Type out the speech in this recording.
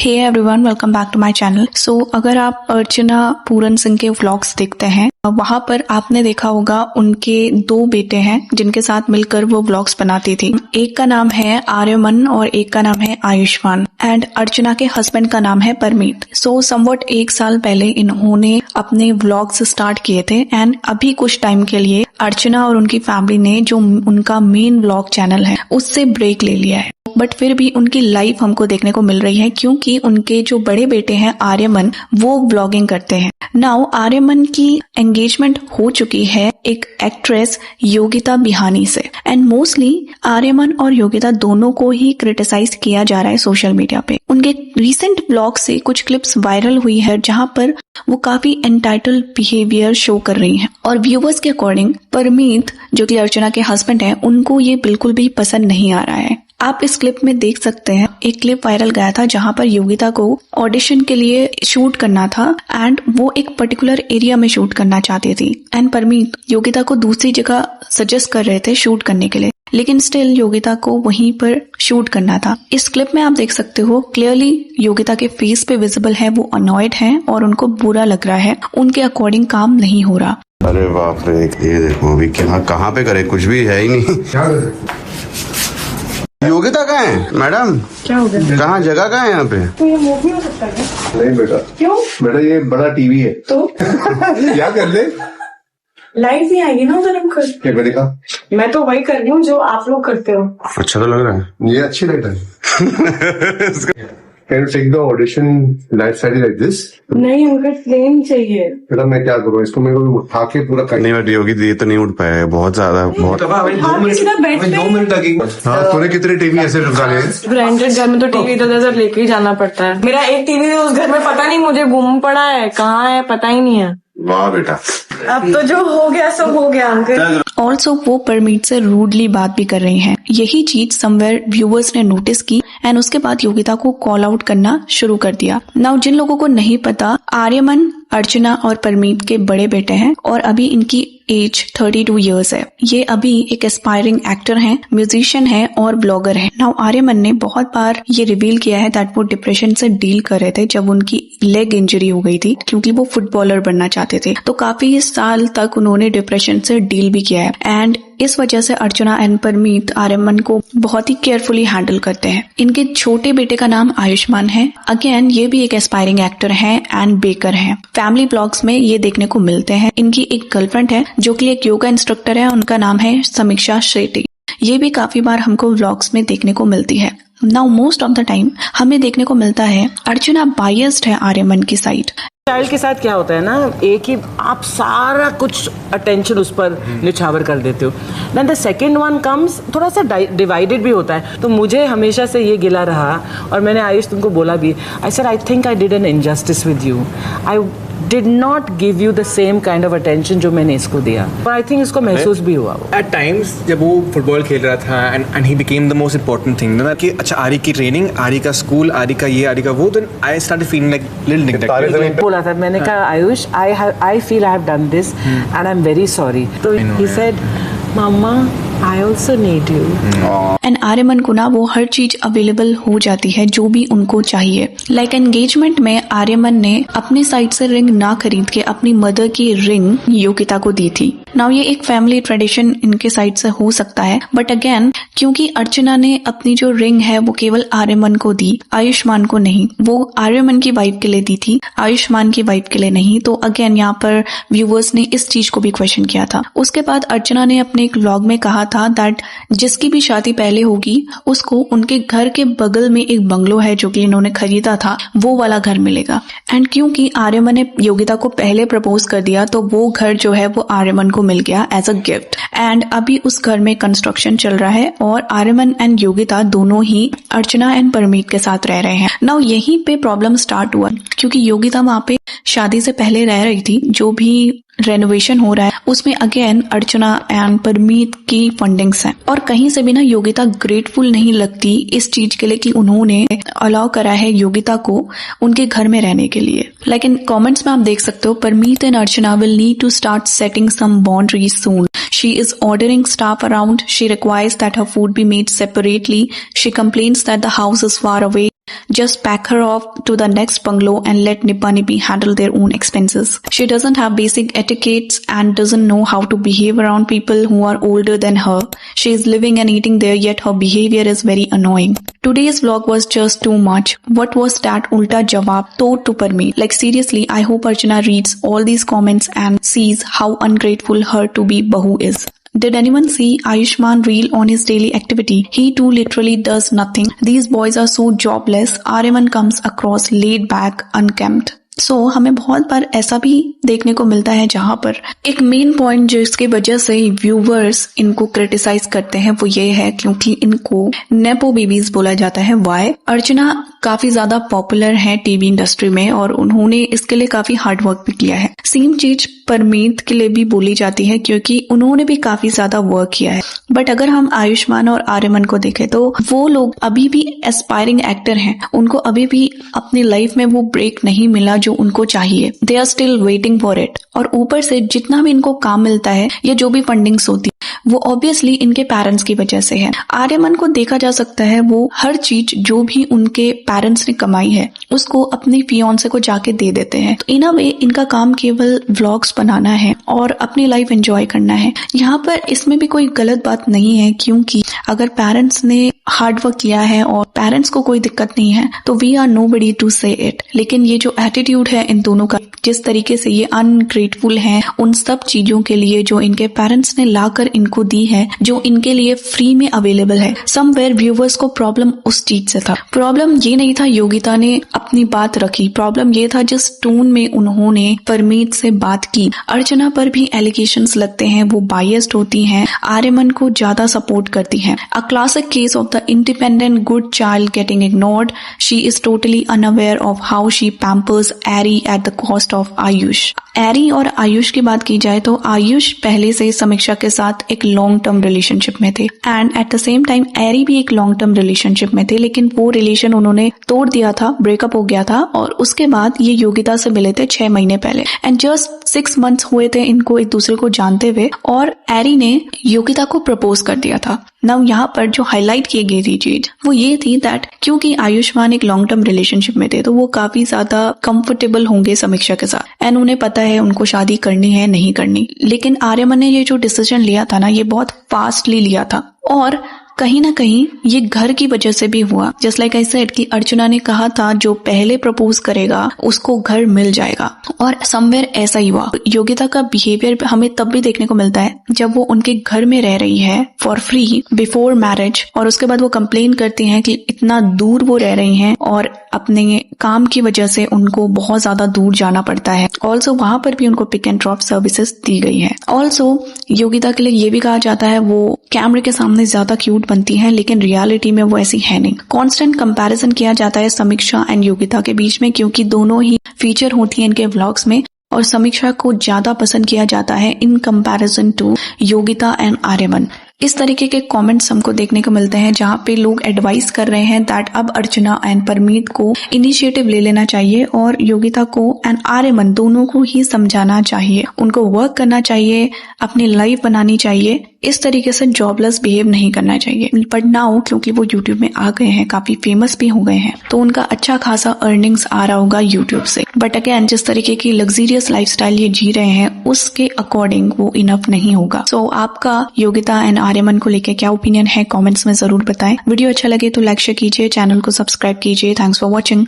Hey everyone, welcome back to my channel. So अगर आप अर्चना पूरन सिंह के व्लॉग्स देखते हैं, वहां पर आपने देखा होगा उनके 2 बेटे हैं जिनके साथ मिलकर वो व्लॉग्स बनाती थी। एक का नाम है आर्यमन और एक का नाम है आयुष्मान, एंड अर्चना के हस्बैंड का नाम है परमीत। सो समवट 1 साल पहले इन्होंने अपने व्लॉग्स स्टार्ट किए थे एंड अभी कुछ टाइम के लिए अर्चना और उनकी फैमिली ने जो उनका मेन व्लॉग चैनल है उससे ब्रेक ले लिया है। बट फिर भी उनकी लाइफ हमको देखने को मिल रही है क्योंकि उनके जो बड़े बेटे हैं आर्यमन, वो व्लॉगिंग करते हैं। नाउ आर्यमन की एंगेजमेंट हो चुकी है एक एक्ट्रेस योगिता बिहानी से, एंड मोस्टली आर्यमन और योगिता दोनों को ही क्रिटिसाइज किया जा रहा है सोशल मीडिया पे। उनके रिसेंट ब्लॉग से कुछ क्लिप्स वायरल हुई है जहां पर वो काफी एंटाइटल्ड बिहेवियर शो कर रही हैं, और व्यूवर्स के अकॉर्डिंग परमीत जो कि अर्चना के हस्बैंड है, उनको ये बिल्कुल भी पसंद नहीं आ रहा है। आप इस क्लिप में देख सकते हैं, एक क्लिप वायरल गया था जहां पर योगिता को ऑडिशन के लिए शूट करना था एंड वो एक पर्टिकुलर एरिया में शूट करना चाहती थी, एंड परमीत योगिता को दूसरी जगह सजेस्ट कर रहे थे शूट करने के लिए, लेकिन स्टिल योगिता को वहीं पर शूट करना था। इस क्लिप में आप देख सकते हो क्लियरली योगिता के फेस पे विजिबल है वो अनॉयड हैं और उनको बुरा लग रहा है, उनके अकॉर्डिंग काम नहीं हो रहा। अरे बाप रे, ये देखो अभी कहाँ पे करे, कुछ भी है ही नहीं। योगिता कहाँ है मैडम? क्या हो गया? कहाँ जगह कहाँ है यहाँ पे? तो ये मूव नहीं हो सकता क्या? नहीं बेटा। क्यों? बेटा ये बड़ा टीवी है तो क्या कर ले? लाइट नहीं आएगी ना उधर हमको। क्या करेगा? मैं तो वही कर रही हूँ जो आप लोग करते हो। अच्छा तो लग रहा है, ये अच्छी लाइट है। Can you take the audition light side like this? नहीं, मुझे प्लेन चाहिए। बेटा मैं क्या करूँ, इसको मेरे को उठा के पूरा नहीं बट योगी ये तो नहीं उठ पाएगा, बहुत ज्यादा बहुत। 2 मिनट लगेंगे। हाँ, तूने कितने टीवी ऐसे निकाले हैं? ब्रांडेड घर में तो टीवी इधर उधर लेके ही जाना पड़ता है। मेरा एक टीवी उस घर में पता नहीं मुझे गुम पड़ा है, कहाँ है पता ही नहीं है। वाह बेटा, अब तो जो हो गया सब हो गया अंकल। ऑल्सो वो परमीत से रूडली बात भी कर रही हैं। यही चीज समवेयर व्यूअर्स ने नोटिस की एंड उसके बाद योगिता को कॉल आउट करना शुरू कर दिया। नाउ जिन लोगों को नहीं पता, आर्यमन अर्चना और परमीत के बड़े बेटे हैं और अभी इनकी एज 32 इयर्स है। ये अभी एक एस्पायरिंग एक्टर हैं, म्यूजिशियन हैं और ब्लॉगर हैं। नाउ आर्यमन ने बहुत बार ये रिवील किया है दैट वो डिप्रेशन से डील कर रहे थे जब उनकी लेग इंजरी हो गई थी क्योंकि वो फुटबॉलर बनना चाहते थे। तो काफी साल तक उन्होंने डिप्रेशन से डील भी किया है एंड इस वजह से अर्चना एंड परमीत आर्यमन को बहुत ही केयरफुली हैंडल करते हैं। इनके छोटे बेटे का नाम आयुष्मान है। अगेन ये भी एक एस्पायरिंग एक्टर हैं एंड बेकर हैं। फैमिली ब्लॉग्स में ये देखने को मिलते हैं। इनकी एक गर्लफ्रेंड है जो कि एक योगा इंस्ट्रक्टर है, उनका नाम है समीक्षा शेट्टी। ये भी काफी बार हमको व्लॉग्स में देखने को मिलती है। Now most of the time हमें देखने को मिलता है अर्चना बायस्ड है आर्यमन की साइड। चाइल्ड के साथ क्या होता है ना, एक ही आप सारा कुछ अटेंशन उस पर निछावर कर देते हो। Then the second one comes, थोड़ा सा डिवाइडेड भी होता है। तो मुझे हमेशा से ये गिला रहा और मैंने आयुष तुमको बोला भी, I said I think I did an injustice with you, I did not give you the same kind of attention जो मैंने इसको दिया, और आई थिंक इसको महसूस भी हुआ। एट टाइम्स जब वो फुटबॉल खेल रहा था and he became the most important thing कि अच्छा आरी की ट्रेनिंग, आरी का स्कूल, आरी का ये, आरी का वो, then I started feeling like little negative. बोला था मैंने कहा Aayush I feel I have done this and I am very sorry. तो he said mamma I also need you. And Aryaman को ना वो हर चीज अवेलेबल हो जाती है जो भी उनको चाहिए। लाइक एंगेजमेंट में आर्यमन ने अपनी साइड से रिंग ना खरीद के अपनी मदर की रिंग योगिता को दी थी। नाउ ये एक फैमिली ट्रेडिशन इनके साइड से हो सकता है, बट अगेन क्योंकि अर्चना ने अपनी जो रिंग है वो केवल आर्यमन को दी, आयुष्मान को नहीं। वो आर्यमन की वाइफ के लिए दी थी, आयुष्मान की वाइफ के लिए नहीं। तो अगेन यहाँ पर व्यूअर्स ने इस चीज को भी क्वेश्चन किया था। उसके बाद अर्चना ने अपने एक व्लॉग में कहा था दैट जिसकी भी शादी पहले होगी उसको उनके घर के बगल में एक बंगलो है जो कि इन्होंने खरीदा था, वो वाला घर मिलेगा। एंड क्योंकि आर्यमन ने योगिता को पहले प्रपोज कर दिया तो वो घर जो है वो आर्यमन को मिल गया एज अ गिफ्ट। एंड अभी उस घर में कंस्ट्रक्शन चल रहा है और आर्यमन एंड योगिता दोनों ही अर्चना एंड परमीत के साथ रह रहे हैं। नाउ यहीं पे प्रॉब्लम स्टार्ट हुआ क्योंकि योगिता वहां पे शादी से पहले रह रही थी। जो भी रेनोवेशन हो रहा है उसमें अगेन अर्चना एंड परमीत की फंडिंग्स हैं, और कहीं से भी ना योगिता ग्रेटफुल नहीं लगती इस चीज के लिए कि उन्होंने अलाउ करा है योगिता को उनके घर में रहने के लिए। लेकिन कमेंट्स में आप देख सकते हो Parmeet and Archana will need to start setting some boundaries soon. She is ordering staff around. She requires that her food be made separately. She complains that the house is far away. just pack her off to the next bungalow and let Nippa Nippi handle their own expenses. She doesn't have basic etiquettes and doesn't know how to behave around people who are older than her. She is living and eating there, yet her behavior is very annoying. Today's vlog was just too much. What was that ulta jawab told to Parmeet? Like seriously, I hope Archana reads all these comments and sees how ungrateful her to be bahu is. Did anyone see Ayushmann reel on his daily activity? He too literally does nothing. These boys are so jobless. Aryaman comes across laid back, unkempt. हमें बहुत बार ऐसा भी देखने को मिलता है जहां पर एक मेन पॉइंट जिसकी वजह से व्यूवर्स इनको क्रिटिसाइज करते हैं वो ये है क्योंकि इनको नेपो बेबीज बोला जाता है। वाई? अर्चना काफी ज्यादा पॉपुलर है टीवी इंडस्ट्री में और उन्होंने इसके लिए काफी हार्ड वर्क भी किया है। सेम चीज परमीत के लिए भी बोली जाती है क्योंकि उन्होंने भी काफी ज्यादा वर्क किया है। बट अगर हम आयुष्मान और आर्यमन को देखें तो वो लोग अभी भी एस्पायरिंग एक्टर हैं, उनको अभी भी अपनी लाइफ में वो ब्रेक नहीं मिला जो उनको चाहिए। They are still waiting for it. और ऊपर से जितना भी इनको काम मिलता है या जो भी फंडिंग्स होती है वो ऑब्वियसली इनके पेरेंट्स की वजह से है। आर्यमन को देखा जा सकता है वो हर चीज जो भी उनके पेरेंट्स ने कमाई है उसको अपनी फियांसे को जाके दे देते हैं। तो इन अ वे इनका काम केवल व्लॉग्स बनाना है और अपनी लाइफ एंजॉय करना है। यहाँ पर इसमें भी कोई गलत बात नहीं है क्योंकि अगर पेरेंट्स ने हार्ड वर्क किया है और पेरेंट्स को कोई दिक्कत नहीं है तो वी आर नोबडी टू से इट। लेकिन ये जो एटीट्यूड है इन दोनों का, जिस तरीके से ये अनग्रेटफुल है उन सब चीजों के लिए जो इनके पेरेंट्स ने लाकर इनको दी है, जो इनके लिए फ्री में अवेलेबल है। समवेयर व्यूवर्स को प्रॉब्लम उस चीज से था। प्रॉब्लम ये नहीं था योगिता ने अपनी बात रखी, प्रॉब्लम ये था जिस टोन में उन्होंने परमीत से बात की। अर्चना पर भी एलिगेशंस लगते हैं, वो बायस्ड होती हैं, आर्यमन को ज्यादा सपोर्ट करती हैं। A classic case of the independent good child getting ignored. She is totally unaware of how she pampers Aari at the cost of Aayush. Aari और आयुष की बात की जाए तो आयुष पहले से समीक्षा के साथ एक लॉन्ग टर्म रिलेशनशिप में थे and at the same time Aari भी एक लॉन्ग टर्म रिलेशनशिप में थे, लेकिन वो रिलेशन उन्होंने तोड़ दिया था, ब्रेकअप हो गया था और उसके बाद ये योगिता से मिले थे 6 महीने पहले एंड जस्ट 6 मंथ्स हुए थे इनको एक दूसरे को जानते हुए और एरी ने योगिता को प्रपोज कर दिया था। नाउ यहाँ पर जो हाईलाइट की गई थी चीज वो ये थी दैट क्योंकि आयुष्मान एक लॉन्ग टर्म रिलेशनशिप में थे तो वो काफी ज्यादा कंफर्टेबल होंगे समीक्षा के साथ एंड उन्हें पता है उनको शादी करनी है नहीं करनी। लेकिन आर्यमन ने ये जो डिसीजन लिया था ना ये बहुत फास्टली लिया था और कहीं ना कहीं ये घर की वजह से भी हुआ। जस्ट लाइक आई सेड कि अर्चना ने कहा था जो पहले प्रपोज करेगा उसको घर मिल जाएगा और समवेयर ऐसा ही हुआ। योगिता का बिहेवियर हमें तब भी देखने को मिलता है जब वो उनके घर में रह रही है फॉर फ्री बिफोर मैरिज और उसके बाद वो कंप्लेन करती हैं कि इतना दूर वो रह रही हैं और अपने काम की वजह से उनको बहुत ज्यादा दूर जाना पड़ता है। ऑल्सो वहां पर भी उनको पिक एंड ड्रॉप सर्विसेज दी गई है। ऑल्सो योगिता के लिए ये भी कहा जाता है वो कैमरे के सामने ज्यादा क्यूट बनती है लेकिन रियलिटी में वो ऐसी है नहीं। कांस्टेंट कंपैरिजन किया जाता है समीक्षा एंड योगिता के बीच में क्योंकि दोनों ही फीचर होती है इनके व्लॉग्स में और समीक्षा को ज्यादा पसंद किया जाता है in comparison to Yogita and Aryaman. इस तरीके के कमेंट्स हमको देखने को मिलते हैं जहां पे लोग एडवाइस कर रहे हैं दैट अब अर्चना एंड परमीत को इनिशिएटिव ले लेना चाहिए और योगिता को एंड आर्यमन दोनों को ही समझाना चाहिए, उनको वर्क करना चाहिए, अपनी लाइफ बनानी चाहिए, इस तरीके से जॉबलेस बिहेव नहीं करना चाहिए। बट नाउ क्योंकि वो यूट्यूब में आ गए हैं, काफी फेमस भी हो गए हैं तो उनका अच्छा खासा अर्निंग्स आ रहा होगा यूट्यूब से। बट अगेन जिस तरीके की लग्जरियस लाइफस्टाइल ये जी रहे हैं उसके अकॉर्डिंग वो इनफ नहीं होगा। सो आपका योगिता एंड आर्यमन को लेकर क्या ओपिनियन है कमेंट्स में जरूर बताएं। वीडियो अच्छा लगे तो लाइक शेयर कीजिए, चैनल को सब्सक्राइब कीजिए। Thanks for watching.